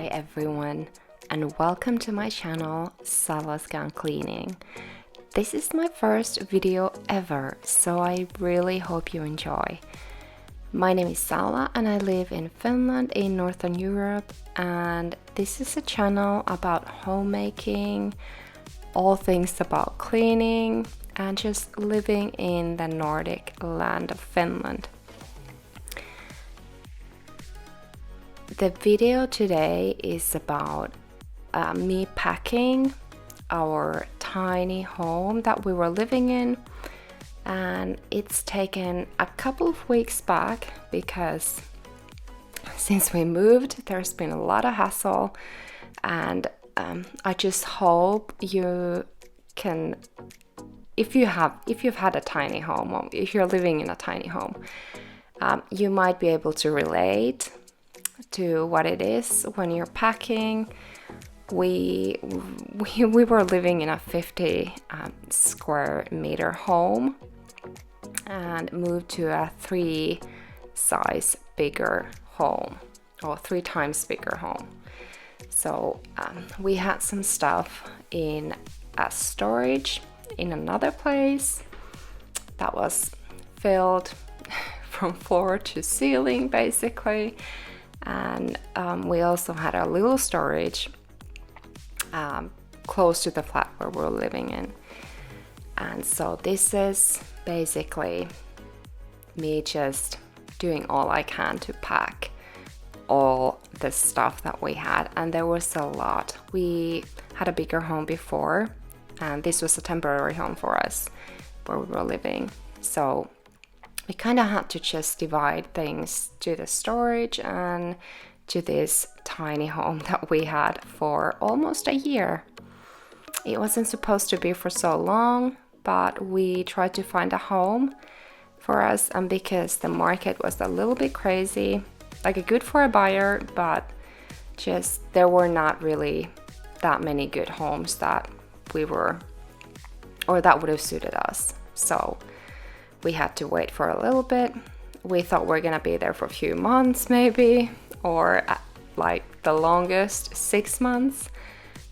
everyone, and welcome to my channel Sala Scan Cleaning. This is my first video ever, so I really hope you enjoy. My name is Sala and I live in Finland in Northern Europe, and this is a channel about homemaking, all things about cleaning, and just living in the Nordic land of Finland. The video today is about me packing our tiny home that we were living in, and it's taken a couple of weeks back because since we moved there's been a lot of hassle, and I just hope you can, if you've had a tiny home, or if you're living in a tiny home, you might be able to relate to what it is when you're packing. We were living in a 50 square meter home and moved to a 3 times bigger home. So we had some stuff in a storage in another place that was filled from floor to ceiling basically, and we also had a little storage close to the flat where we're living in. And so this is basically me just doing all I can to pack all the stuff that we had, and there was a lot. We had a bigger home before, and this was a temporary home for us where we were living, so we kind of had to just divide things to the storage and to this tiny home that we had for almost a year. It wasn't supposed to be for so long, but we tried to find a home for us, and because the market was a little bit crazy, like good for a buyer, but just there were not really that many good homes that that would have suited us. So we had to wait for a little bit. We thought we're gonna be there for a few months maybe, or like the longest 6 months,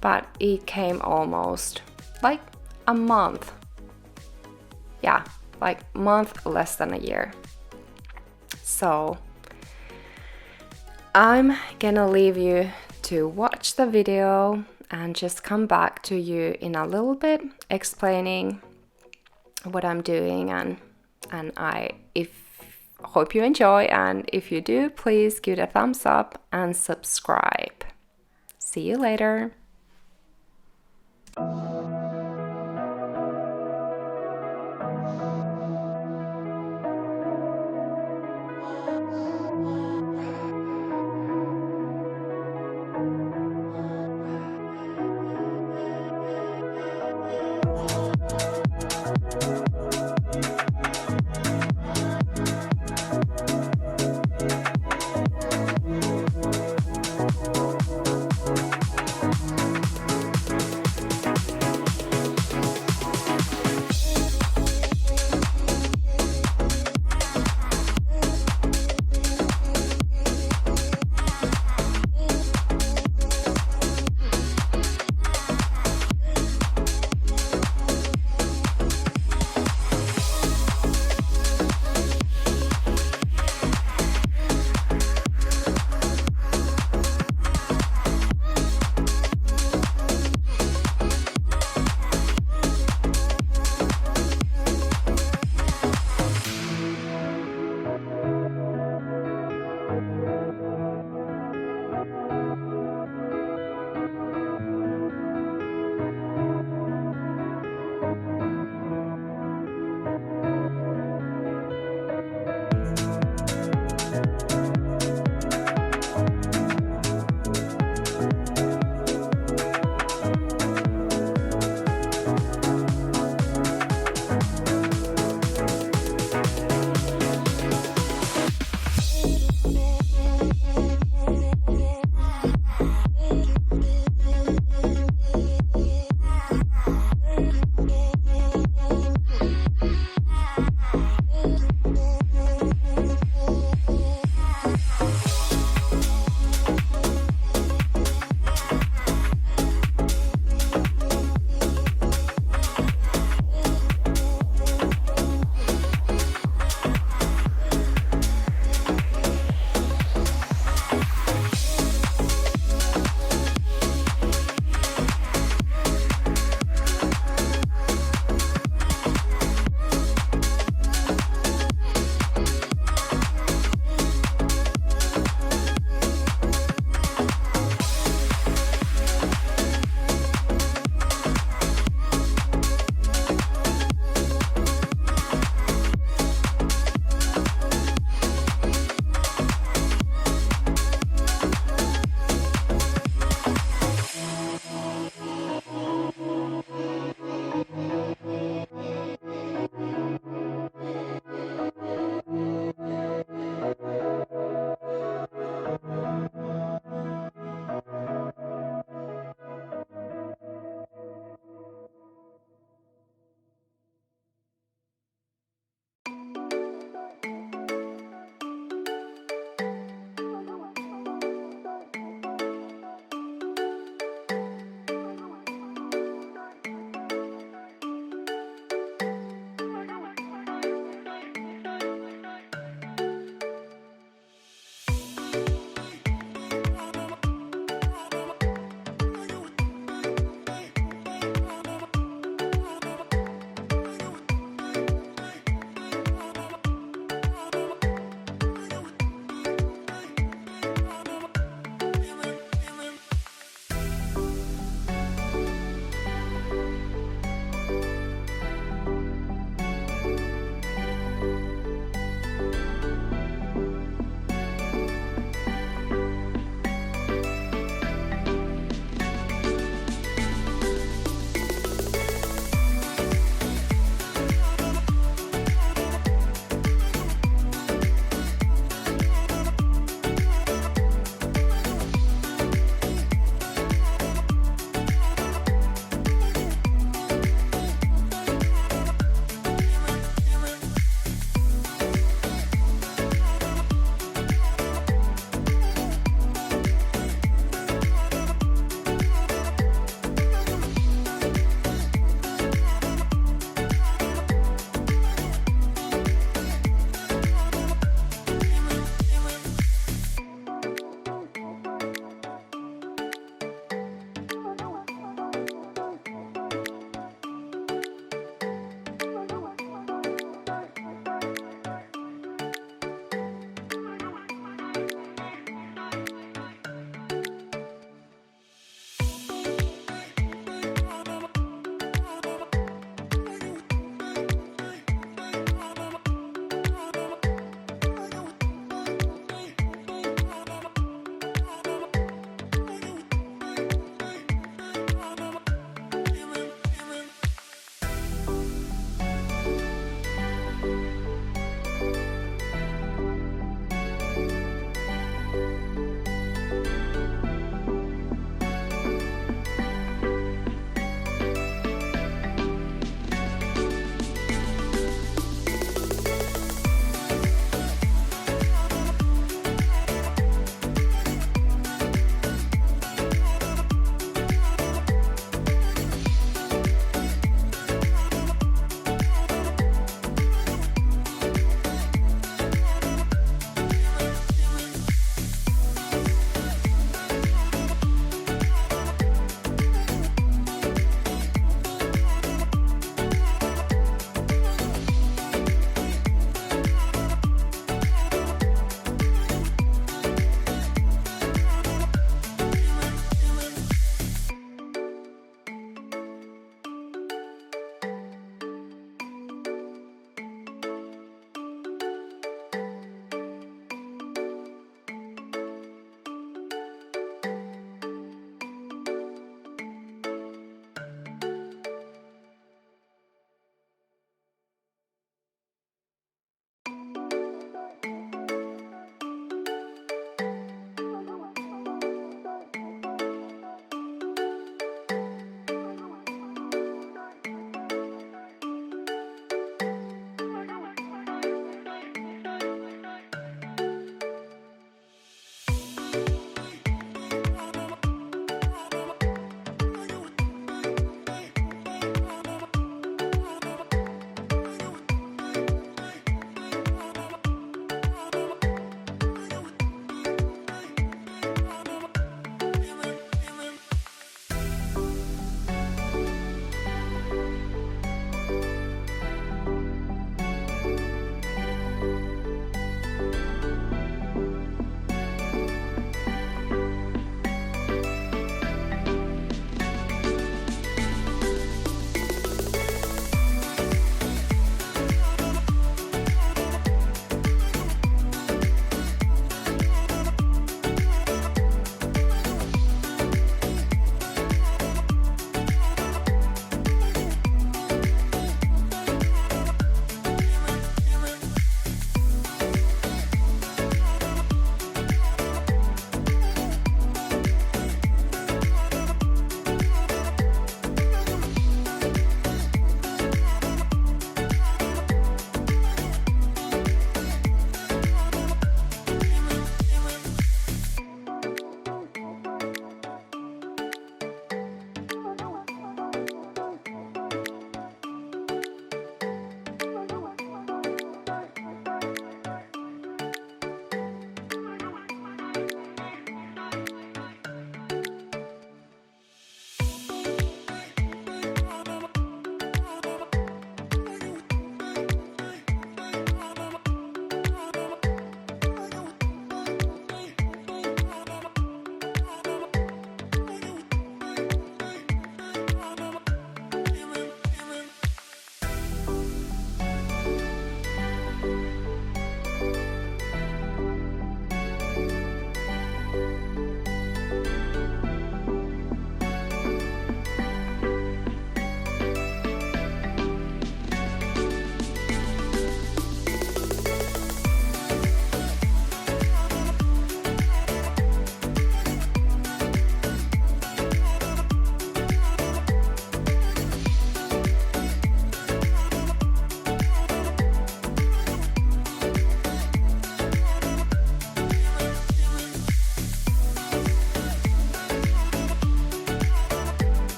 but it came almost like a month. Yeah, like a month less than a year. So I'm gonna leave you to watch the video and just come back to you in a little bit explaining what I'm doing, and I hope you enjoy, and if you do, please give it a thumbs up and subscribe. See you later.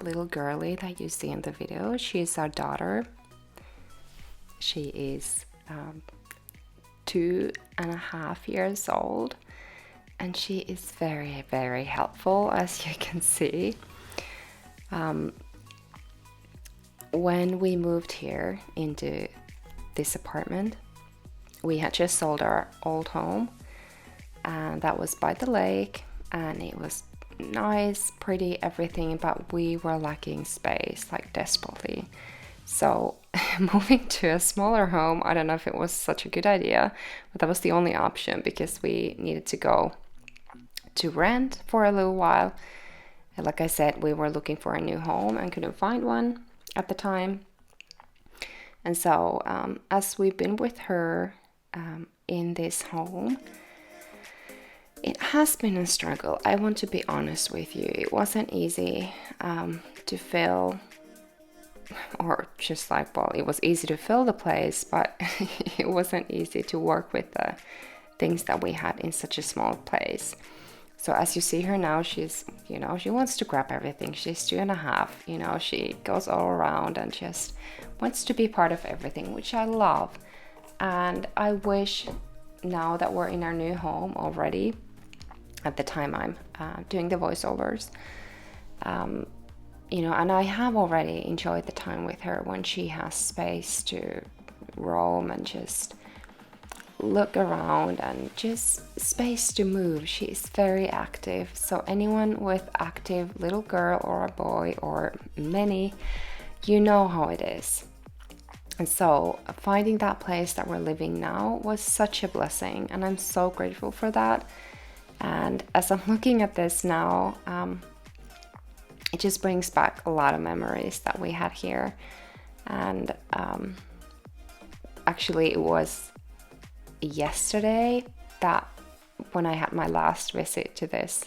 little girlie that you see in the video, she's our daughter. She is 2.5 years old, and she is very, very helpful, as you can see. When we moved here into this apartment, we had just sold our old home, and that was by the lake, and it was nice, pretty, everything, but we were lacking space, like desperately. So moving to a smaller home, I don't know if it was such a good idea, but that was the only option because we needed to go to rent for a little while. And like I said, we were looking for a new home and couldn't find one at the time. And so as we've been with her in this home, it has been a struggle. I want to be honest with you. It wasn't easy to fill, or just like, well, it was easy to fill the place, but it wasn't easy to work with the things that we had in such a small place. So as you see her now, she's, you know, she wants to grab everything. She's 2.5, you know, she goes all around and just wants to be part of everything, which I love. And I wish now that we're in our new home already, at the time I'm doing the voiceovers, you know, and I have already enjoyed the time with her when she has space to roam and just look around and just space to move. She's very active. So anyone with active little girl or a boy or many, you know how it is. And so finding that place that we're living now was such a blessing, and I'm so grateful for that. And as I'm looking at this now, it just brings back a lot of memories that we had here. And actually it was yesterday that when I had my last visit to this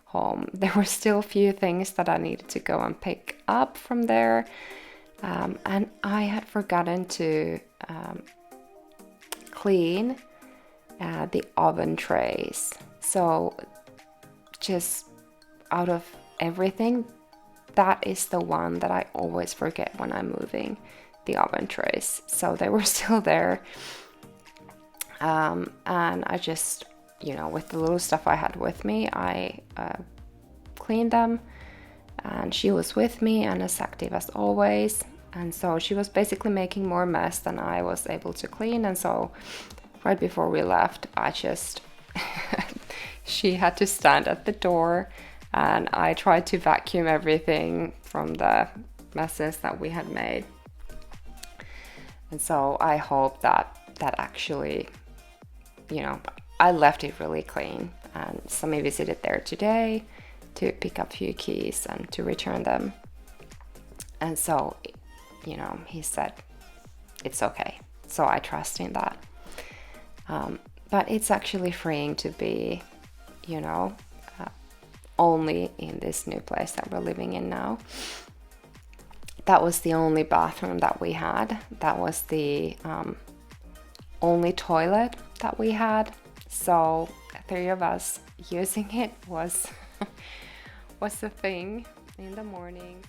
home, there were still a few things that I needed to go and pick up from there. And I had forgotten to clean the oven trays. So just out of everything, that is the one that I always forget when I'm moving, the oven trays. So they were still there. And I just, you know, with the little stuff I had with me, I cleaned them. And she was with me and as active as always. And so she was basically making more mess than I was able to clean. And so right before we left, I just, she had to stand at the door, and I tried to vacuum everything from the messes that we had made. And so I hope that actually, you know, I left it really clean. And Sami visited there today to pick up a few keys and to return them. And so, you know, he said it's okay. So I trust in that. But it's actually freeing to be, you know, only in this new place that we're living in now. That was the only bathroom that we had. That was the only toilet that we had. So 3 of us using it was the thing in the mornings.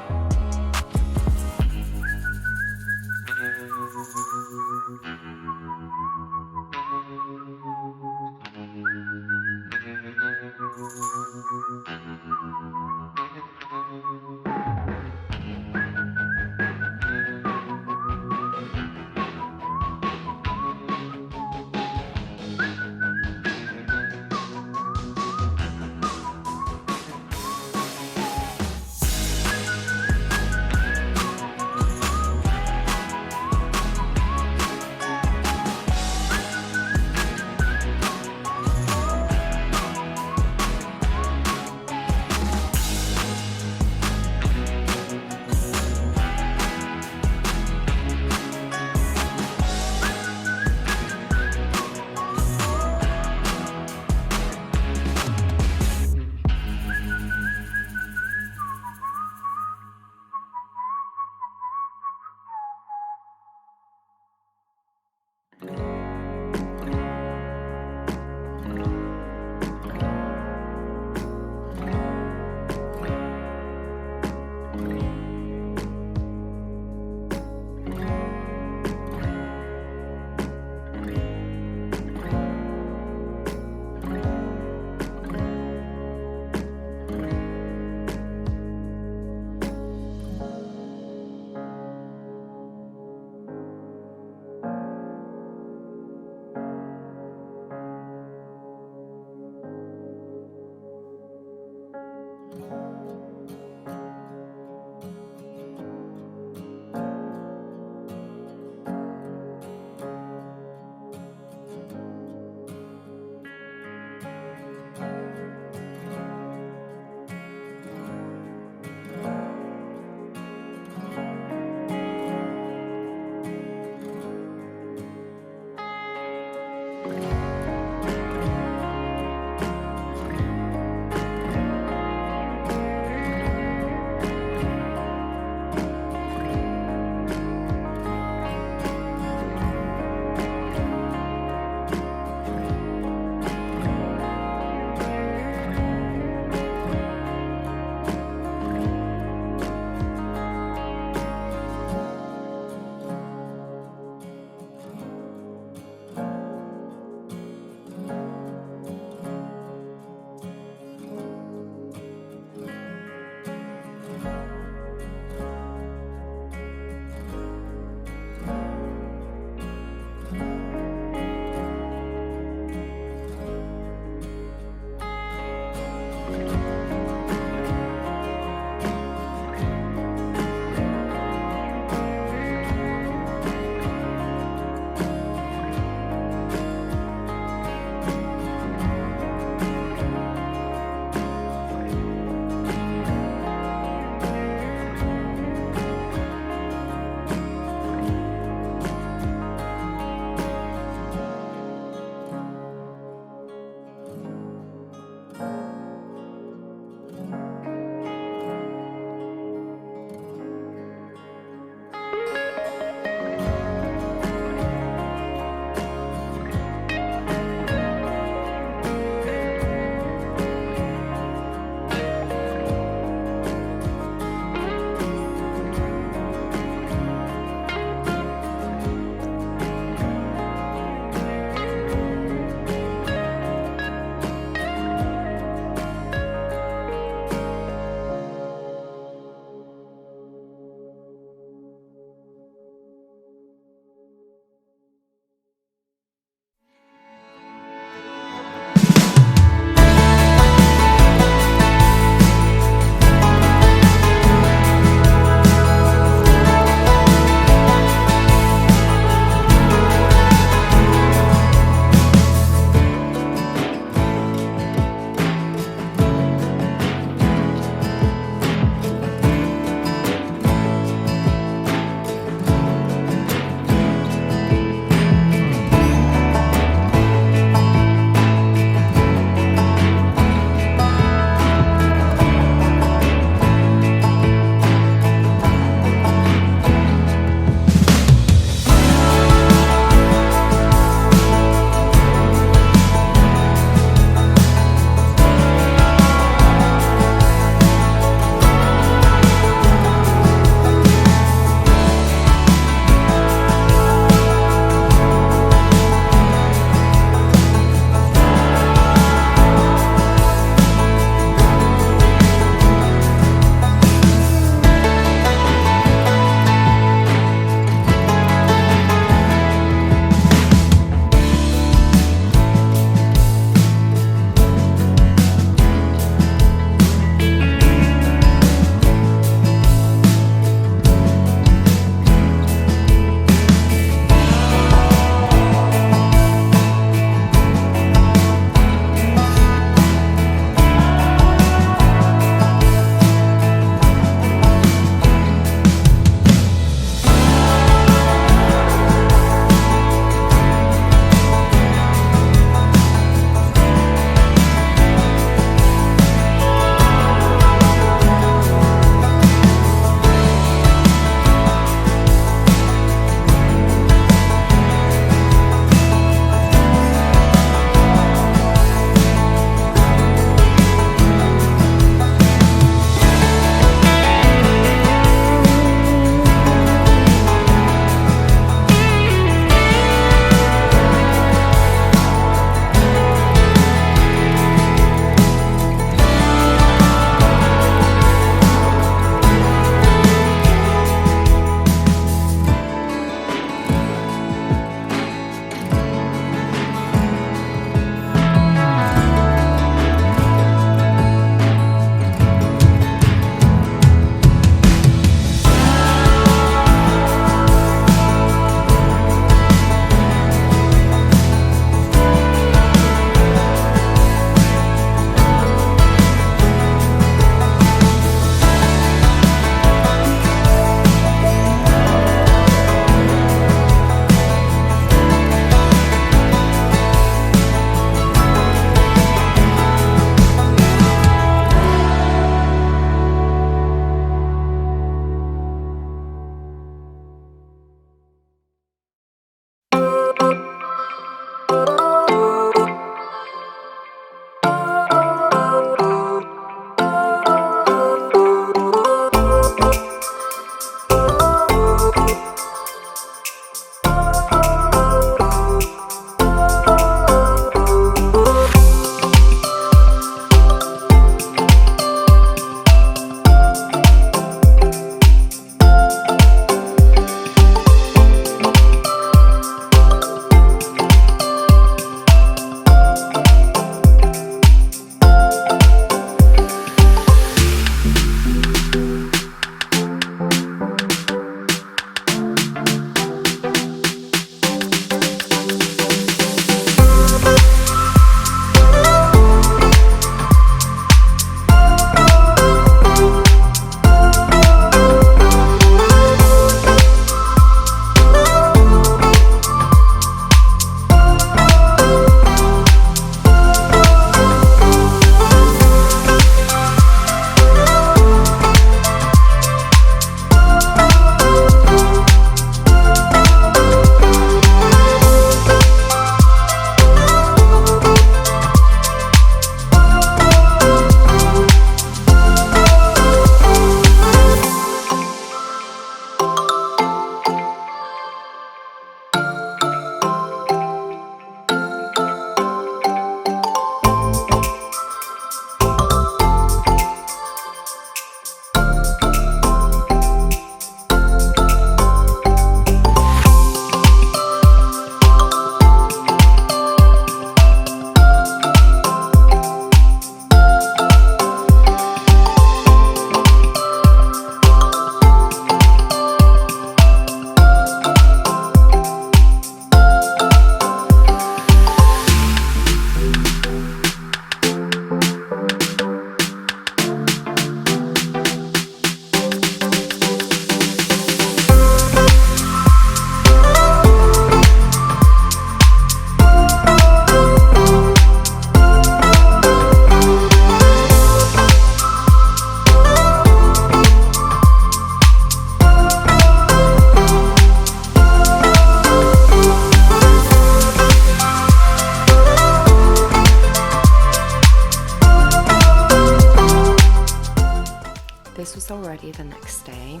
ready the next day.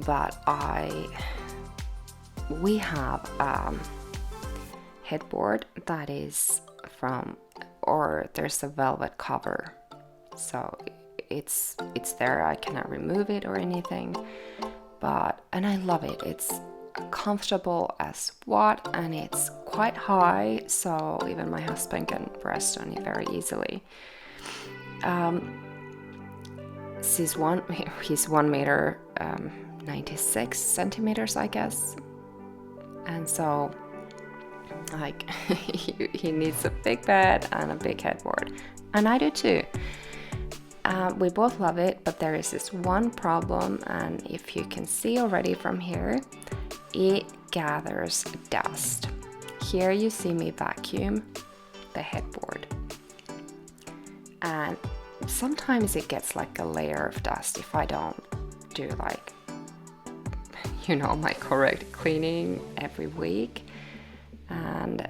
But we have headboard that is from, or there's a velvet cover, so it's there. I cannot remove it or anything, and I love it. It's comfortable as what, and it's quite high, so even my husband can rest on it very easily. He's 1 meter 96 centimeters, I guess, and so like he needs a big bed and a big headboard, and I do too. We both love it, but there is this one problem, and if you can see already from here, it gathers dust. Here you see me vacuum the headboard, and sometimes it gets like a layer of dust if I don't do like, you know, my correct cleaning every week, and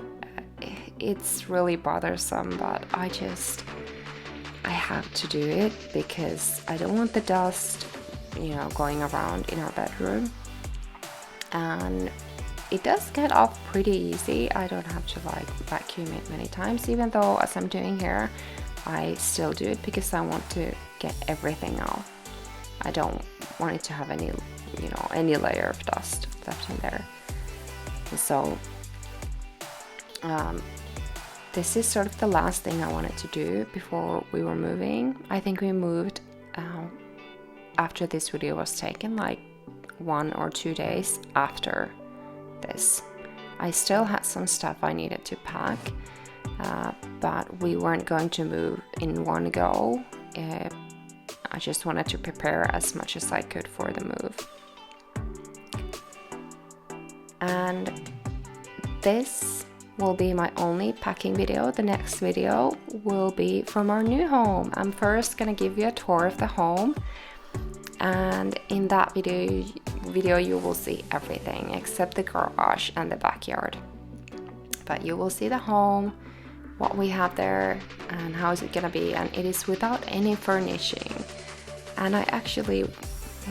it's really bothersome, but I have to do it because I don't want the dust, you know, going around in our bedroom. And it does get off pretty easy. I don't have to like vacuum it many times, even though as I'm doing here, I still do it because I want to get everything off. I don't want it to have any, you know, any layer of dust left in there. And so this is sort of the last thing I wanted to do before we were moving. I think we moved after this video was taken, like 1 or 2 days after this. I still had some stuff I needed to pack, but we weren't going to move in one go. I just wanted to prepare as much as I could for the move. And this will be my only packing video. The next video will be from our new home. I'm first gonna give you a tour of the home, and in that video you will see everything except the garage and the backyard. But you will see the home, what we have there, and how is it gonna be, and it is without any furnishing. And I actually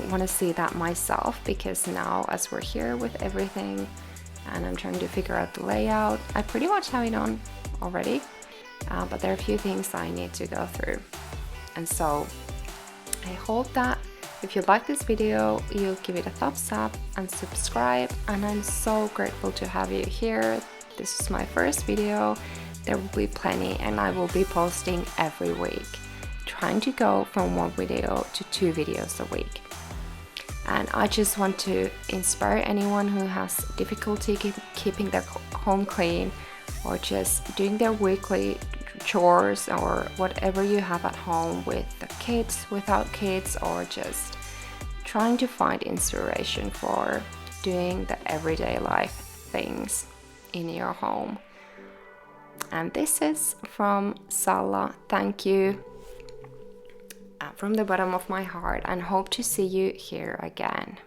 want to see that myself, because now as we're here with everything and I'm trying to figure out the layout, I pretty much have it on already, but there are a few things I need to go through. And so I hope that if you like this video, you'll give it a thumbs up and subscribe, and I'm so grateful to have you here. This is my first video. There will be plenty, and I will be posting every week, trying to go from 1 video to 2 videos a week. And I just want to inspire anyone who has difficulty keeping their home clean, or just doing their weekly chores, or whatever you have at home with the kids, without kids, or just trying to find inspiration for doing the everyday life things in your home. And this is from Salla. Thank you from the bottom of my heart, and hope to see you here again.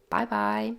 Bye bye.